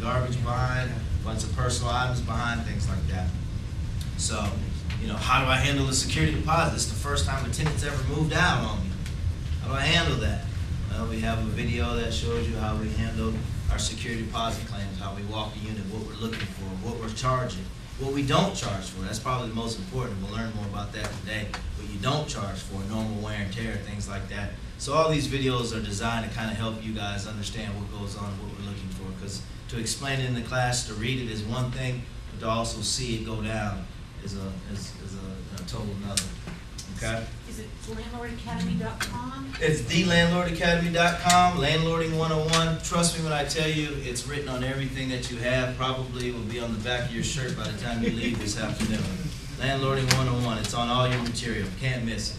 garbage behind, a bunch of personal items behind, things like that. So, you know, how do I handle the security deposit? It's the first time a tenant's ever moved out on me. How do I handle that? Well, we have a video that shows you how we handle our security deposit claims, how we walk a unit, what we're looking for, what we're charging, what we don't charge for. That's probably the most important. We'll learn more about that today. What you don't charge for, normal wear and tear, things like that. So all these videos are designed to kind of help you guys understand what goes on, what we're looking for. Because to explain it in the class, to read it is one thing, but to also see it go down is a total another. Okay? Is it landlordacademy.com? It's thelandlordacademy.com, Landlording 101. Trust me when I tell you, it's written on everything that you have. Probably will be on the back of your shirt by the time you leave this afternoon. Landlording 101. It's on all your material. Can't miss it.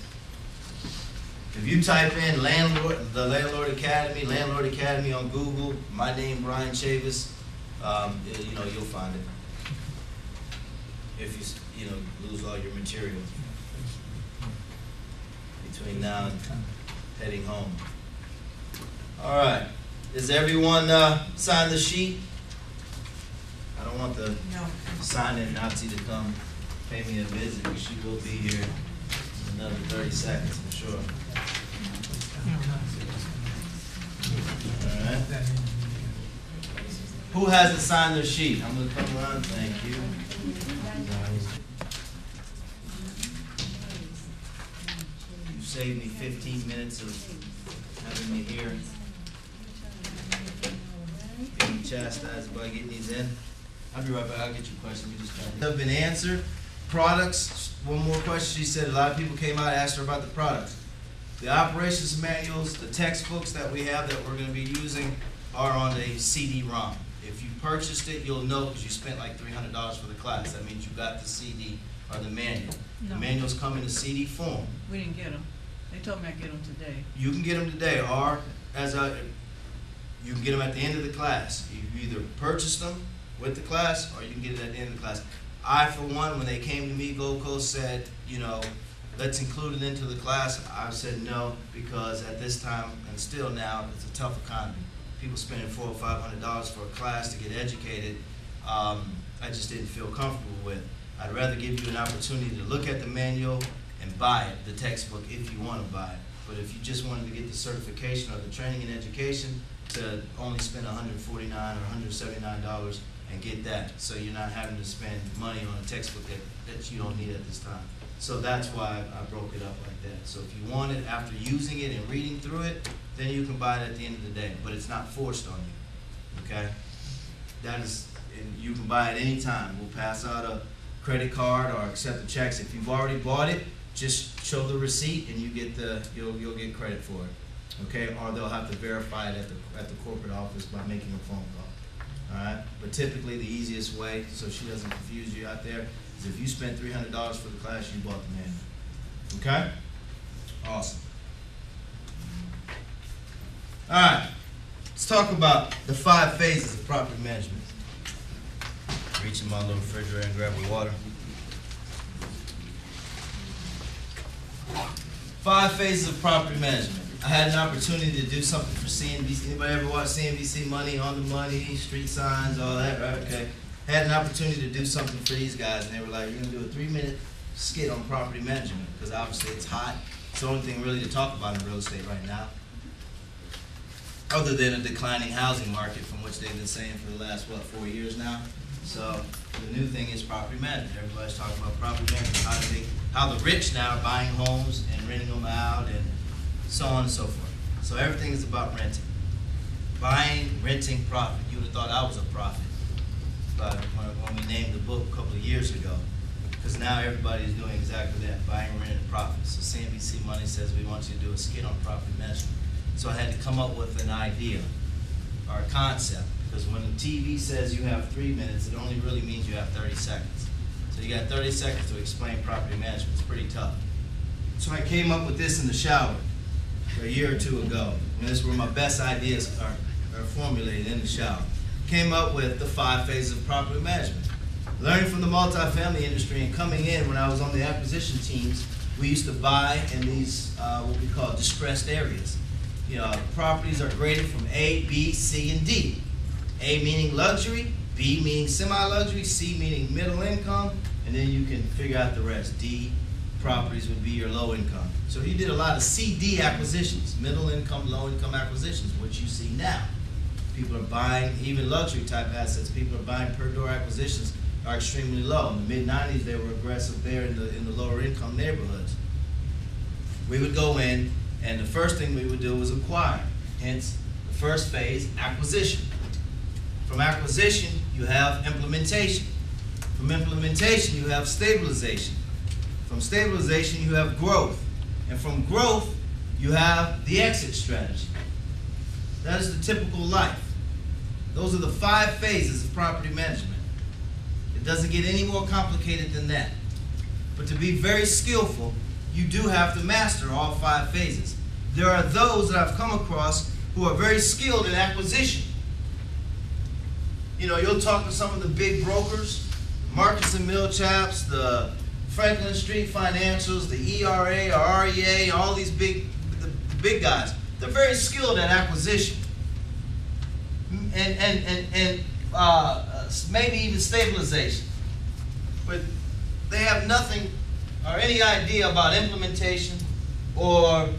If you type in the Landlord Academy, Landlord Academy on Google, my name Brian Chavis, you know, you'll find it. If you lose all your material between now and heading home. All right. Does everyone sign the sheet? I don't want the sign-in Nazi to come pay me a visit. She will be here in another 30 seconds, I'm sure. All right. Who hasn't signed their sheet? I'm going to come around. Thank you. You saved me 15 minutes of having me here. Being chastised by getting these in. I'll be right back. I'll get your question. We just have been answered. Products. One more question. She said a lot of people came out and asked her about the products. The operations manuals, the textbooks that we have that we're going to be using are on a CD-ROM. If you purchased it, you'll know because you spent like $300 for the class. That means you got the CD or the manual. No. The manuals come in a CD form. We didn't get them. They told me I'd get them today. You can get them today, or you can get them at the end of the class. You either purchase them with the class, or you can get it at the end of the class. I, for one, when they came to me, Gold Coast said, you know, let's include it into the class. I said no, because at this time, and still now, it's a tough economy. People spending $400 or $500 for a class to get educated, I just didn't feel comfortable with. I'd rather give you an opportunity to look at the manual and buy it, the textbook, if you want to buy it. But if you just wanted to get the certification or the training and education, to only spend $149 or $179 and get that, so you're not having to spend money on a textbook that you don't need at this time. So that's why I broke it up like that. So if you want it after using it and reading through it, then you can buy it at the end of the day. But it's not forced on you, okay? That is, and you can buy it anytime. We'll pass out a credit card or accept the checks. If you've already bought it, just show the receipt and you get you'll get credit for it, okay? Or they'll have to verify it at the corporate office by making a phone call. All right? But typically the easiest way, so she doesn't confuse you out there, is if you spent $300 for the class, you bought the manual. Okay? Awesome. All right. Let's talk about the 5 phases of property management. Reach in my little refrigerator and grab a water. 5 phases of property management. I had an opportunity to do something for CNBC. Anybody ever watch CNBC Money, On the Money, Street Signs, all that, right? Okay. Had an opportunity to do something for these guys, and they were like, you're going to do a 3-minute skit on property management, because obviously it's hot. It's the only thing really to talk about in real estate right now, other than a declining housing market, from which they've been saying for the last, 4 years now. So the new thing is property management. Everybody's talking about property management, how the rich now are buying homes and renting them out and so on and so forth. So everything is about renting. Buying, renting, profit. You would have thought I was a prophet, but when we named the book a couple of years ago, because now everybody's doing exactly that, buying, renting, and profit. So CNBC Money says we want you to do a skit on property management. So I had to come up with an idea or a concept, because when the TV says you have 3 minutes, it only really means you have 30 seconds. So you got 30 seconds to explain property management. It's pretty tough. So I came up with this in the shower a year or 2 ago. And this is where my best ideas are formulated, in the shower. Came up with the 5 phases of property management. Learning from the multifamily industry and coming in when I was on the acquisition teams, we used to buy in these what we call distressed areas. You know, properties are graded from A, B, C, and D. A meaning luxury, B meaning semi-luxury, C meaning middle income, and then you can figure out the rest. D properties would be your low income. So you did a lot of CD acquisitions, middle income, low income acquisitions, which you see now. People are buying, even luxury type assets, people are buying per door acquisitions are extremely low. In the mid-90s, they were aggressive there in the lower income neighborhoods. We would go in, and the first thing we would do was acquire. Hence, the first phase, acquisition. From acquisition, you have implementation. From implementation, you have stabilization. From stabilization, you have growth. And from growth, you have the exit strategy. That is the typical life. Those are the 5 phases of property management. It doesn't get any more complicated than that. But to be very skillful, you do have to master all 5 phases. There are those that I've come across who are very skilled in acquisition. You know, you'll talk to some of the big brokers, Marcus and Millchaps, the Franklin Street Financials, the ERA or REA, all these big guys. They're very skilled at acquisition and maybe even stabilization. But they have nothing or any idea about implementation or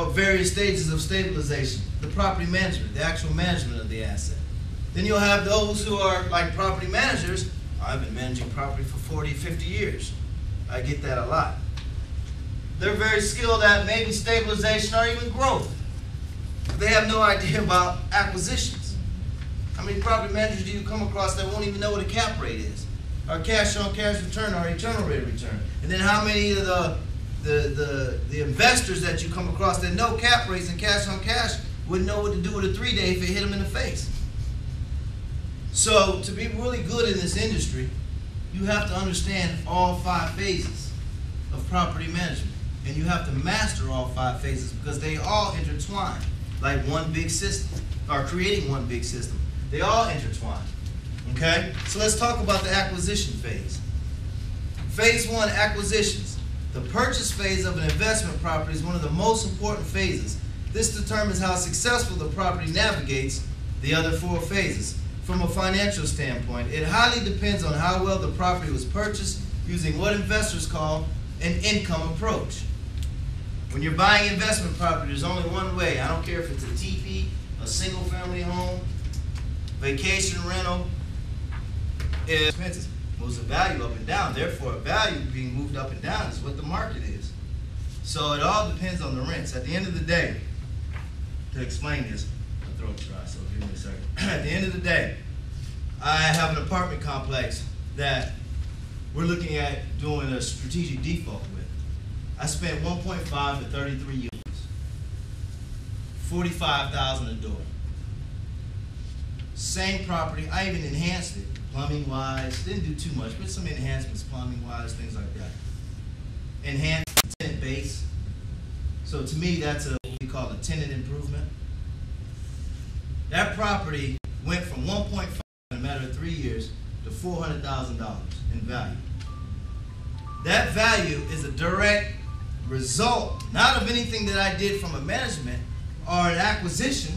various stages of stabilization, the property management, the actual management of the asset. Then you'll have those who are like property managers. I've been managing property for 40, 50 years. I get that a lot. They're very skilled at maybe stabilization or even growth. They have no idea about acquisitions. How many property managers do you come across that won't even know what a cap rate is? Or cash on cash return or internal rate of return? And then how many of the investors that you come across that know cap rates and cash on cash wouldn't know what to do with a 3-day if it hit them in the face? So to be really good in this industry, you have to understand all 5 phases of property management. And you have to master all 5 phases because they all intertwine like one big system, or creating one big system. They all intertwine. Okay? So let's talk about the acquisition phase. Phase 1, acquisitions. The purchase phase of an investment property is one of the most important phases. This determines how successful the property navigates the other 4 phases. From a financial standpoint, it highly depends on how well the property was purchased using what investors call an income approach. When you're buying investment property, there's only one way. I don't care if it's a teepee, a single family home, vacation rental. Expenses moves the value up and down. Therefore, a value being moved up and down is what the market is. So it all depends on the rents. At the end of the day, to explain this, my throat's dry, so give me a second. At the end of the day, I have an apartment complex that we're looking at doing a strategic default with. I spent 1.5 to 33 units, $45,000 a door. Same property, I even enhanced it, plumbing wise, didn't do too much, but some enhancements, plumbing wise, things like that. Enhanced tenant base. So to me, that's what we call a tenant improvement. That property went from 1.5 in a matter of 3 years to $400,000 in value. That value is a direct result, not of anything that I did from a management or an acquisition,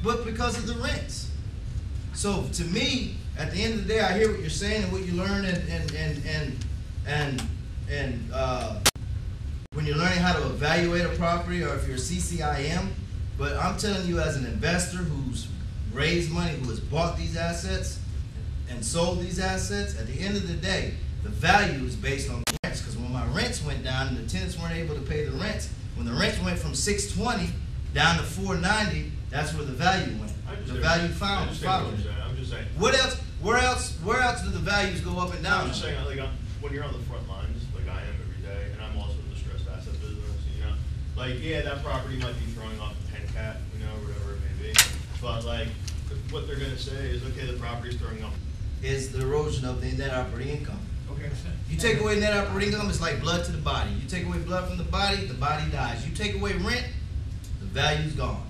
but because of the rents. So to me, at the end of the day, I hear what you're saying and what you learn, and when you're learning how to evaluate a property, or if you're a CCIM. But I'm telling you, as an investor who's raised money, who has bought these assets and sold these assets, at the end of the day, the value is based on the rents. Because when my rents went down and the tenants weren't able to pay the rents, when the rents went from $620 down to $490, that's where the value went. The value found. I'm just saying. What else? Where else do the values go up and down? I'm just saying, like, when you're on the front lines, like I am every day, and I'm also in the distressed asset business, you know, like, yeah, that property might be throwing off a 10 cat, you know, whatever it may be, but like, what they're gonna say is, okay, the property's throwing off. Is the erosion of the net operating income. Okay, I understand. You take away net operating income, it's like blood to the body. You take away blood from the body dies. You take away rent, the value's gone.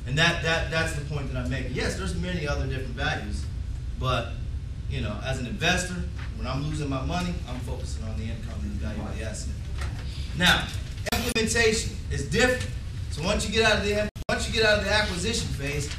And that's the point that I'm making. Yes, there's many other different values, but you know, as an investor, when I'm losing my money, I'm focusing on the income and the value of the asset. Now, implementation is different. So once you get out of the acquisition phase, then